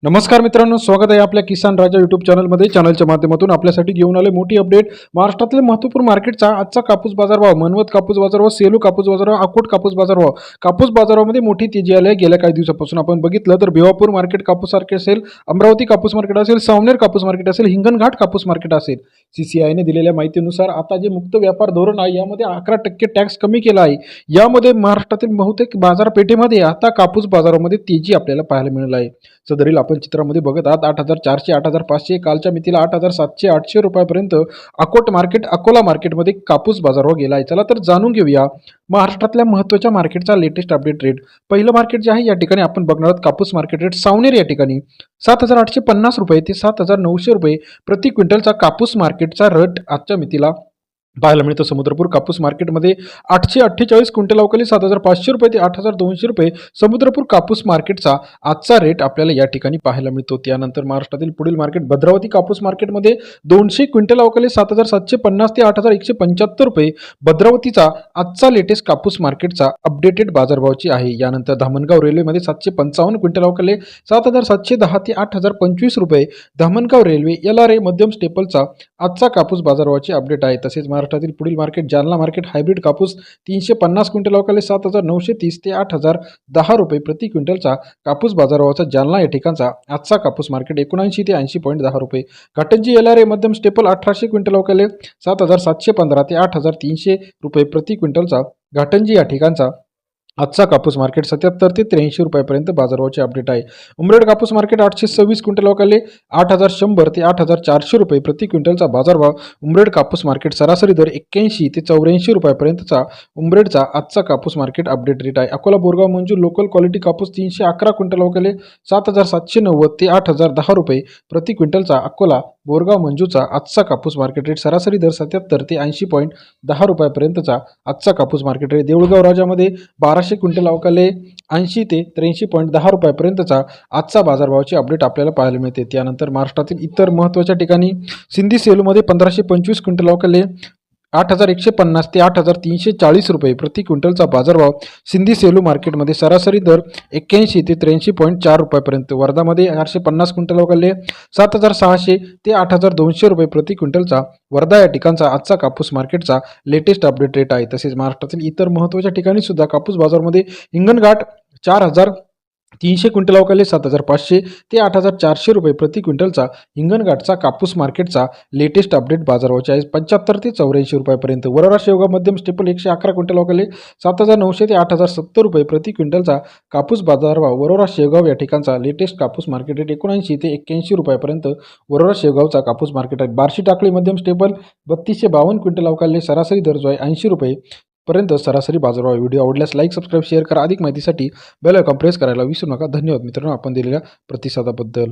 नमस्कार मित्रांनो, स्वागत आहे आपल्या किसान राजा यूट्यूब चॅनलमध्ये. चॅनलच्या माध्यमातून आपल्यासाठी घेऊन आले मोठी अपडेट. महाराष्ट्रातील महत्त्वपूर्ण मार्केटचा आजचा कापूस बाजारभाव, मनवत कापूस बाजारभाव, सेलू कापूस बाजारभाव, अकोट कापूस बाजारभाव. कापूस बाजारामध्ये मोठी तेजी आली आहे. गेल्या काही दिवसापासून आपण बघितलं तर भिवापूर मार्केट कापूस मार्केट असेल, अमरावती कापूस मार्केट असेल, सावनेर कापूस मार्केट असेल, हिंगणघाट कापूस मार्केट असेल. CCIने दिलेल्या माहितीनुसार आता जे मुक्त व्यापार धोरण आहे यामध्ये 11% टॅक्स कमी केला आहे. यामध्ये महाराष्ट्रातील बहुतेक बाजारपेठेमध्ये आता कापूस बाजारामध्ये तेजी आपल्याला पाहायला मिळाली आहे. सदरील आपण चित्रामध्ये बघत आहात 8,400, 8,500, कालच्या मितीला 8,700, 800 रुपयापर्यंत अकोट मार्केट, अकोला मार्केटमध्ये कापूस बाजारभाव गेला आहे. चला तर जाणून घेऊया महाराष्ट्रातल्या महत्त्वाच्या मार्केटचा लेटेस्ट अपडेट रेट. पहिलं मार्केट जे आहे या ठिकाणी आपण बघणार आहोत कापूस मार्केट रेट. सावनेर या ठिकाणी 7,850 रुपये ते 7,900 रुपये प्रति क्विंटलचा कापूस मार्केटचा रेट आजच्या मितीला पाहायला मिळतं. समुद्रपूर कापूस मार्केटमध्ये 848 क्विंटल अवकाली 7,500 रुपये ते 8,200 रुपये समुद्रपूर कापूस मार्केटचा आजचा रेट आपल्याला या ठिकाणी पाहायला मिळतो. त्यानंतर महाराष्ट्रातील पुढील मार्केट भद्रावती कापूस मार्केटमध्ये 200 क्विंटल अवकाली 7,750 ते 8,175 रुपये भद्रावतीचा आजचा लेटेस्ट कापूस मार्केटचा अपडेटेड बाजारभावाची आहे. यानंतर धामणगाव रेल्वेमध्ये 755 क्विंटल अवकाली 7,710 ते 8,025 रुपये धामणगाव रेल्वे LRA मध्यम स्टेपलचा आजचा कापूस बाजारभावाची अपडेट आहे. तसेच महाराष्ट्रातील पुढील मार्केट जालना मार्केट हायब्रिड कापूस 350 क्विंटल अवकाली 7,930 ते 8,010 रुपये प्रति क्विंटलचा कापूस बाजारभावाचा जालना या ठिकाणचा आजचा कापूस मार्केट 79 ते 80.10 रुपये. घाटंजी LRA मध्यम स्टेपल 1800 क्विंटल अवकाली 7,715 ते 8,300 रुपये प्रति क्विंटलचा घाटंजी या ठिकाणचा आजचा कापूस मार्केट 77 ते 83 रुपयापर्यंत बाजारभावाचे अपडेट आहे. उमरेड कापूस मार्केट 826 क्विंटल अवकाली 8,100 ते 8,400 रुपये प्रति क्विंटलचा बाजारभाव. उमरेड कापूस मार्केट सरासरी दर 81 ते 84 रुपयापर्यंतचा उमरेडचा आजचा कापूस मार्केट अपडेट रेट आहे. अकोला बोरगाव मंजूर लोकल क्वालिटी कापूस 311 क्विंटल अवकाली 7,790 ते 8,010 रुपये प्रति क्विंटलचा अकोला बोरगाव मंजूचा आजचा कापूस मार्केट रेट सरासरी दर 77 ते 80.10 रुपयापर्यंतचा आजचा कापूस मार्केट रेट. देऊळगाव राजामध्ये 1200 क्विंटल अवकाली 80 ते 83.10 रुपयापर्यंतचा आजचा बाजारभावाची अपडेट आपल्याला पाहायला मिळते. त्यानंतर महाराष्ट्रातील इतर महत्त्वाच्या ठिकाणी सिंधी सेलूमध्ये 1525 क्विंटल अवकाली 8,150 ते 8,340 रुपये प्रति क्विंटलचा बाजारभाव. सिंधी सेलू मार्केटमध्ये सरासरी दर 81 ते 83.4 रुपयापर्यंत. वर्धामध्ये 450 क्विंटल अवकाली 7,600 ते 8,200 रुपये प्रति क्विंटलचा वर्धा या ठिकाणचा आजचा कापूस मार्केटचा लेटेस्ट अपडेट रेट आहे. तसेच महाराष्ट्रातील इतर महत्त्वाच्या ठिकाणी सुद्धा कापूस बाजारामध्ये हिंगणघाट 4,300 क्विंटल अवकाली 7,500 ते 8,400 रुपये प्रति क्विंटलचा हिंगणघाटचा कापूस मार्केटचा लेटेस्ट अपडेट बाजारभावाचे आहे 75 ते 84 रुपयापर्यंत. वरोरा शेवगाव मध्यम स्टेपल 111 क्विंटल अवकाली 7,900 ते 8,070 रुपये प्रति क्विंटलचा कापूस बाजारभाव. वरोरा शेवगाव या ठिकाणचा लेटेस्ट कापूस मार्केट रेट 79 ते 81 रुपयापर्यंत वरोरा शेवगावचा कापूस मार्केट आहे. बार्शी टाकळी मध्यम स्टेपल 3252 क्विंटल अवकाली सरासरी दर जो आहे 80 रुपये पर्यंत सरासरी बाजारभाव. व्हिडिओ आवडल्यास लाईक, सबस्क्राईब, शेअर करा. अधिक माहितीसाठी बेल आयकॉन प्रेस करायला विसरू नका. धन्यवाद मित्रांनो आपण दिलेल्या प्रतिसादाबद्दल.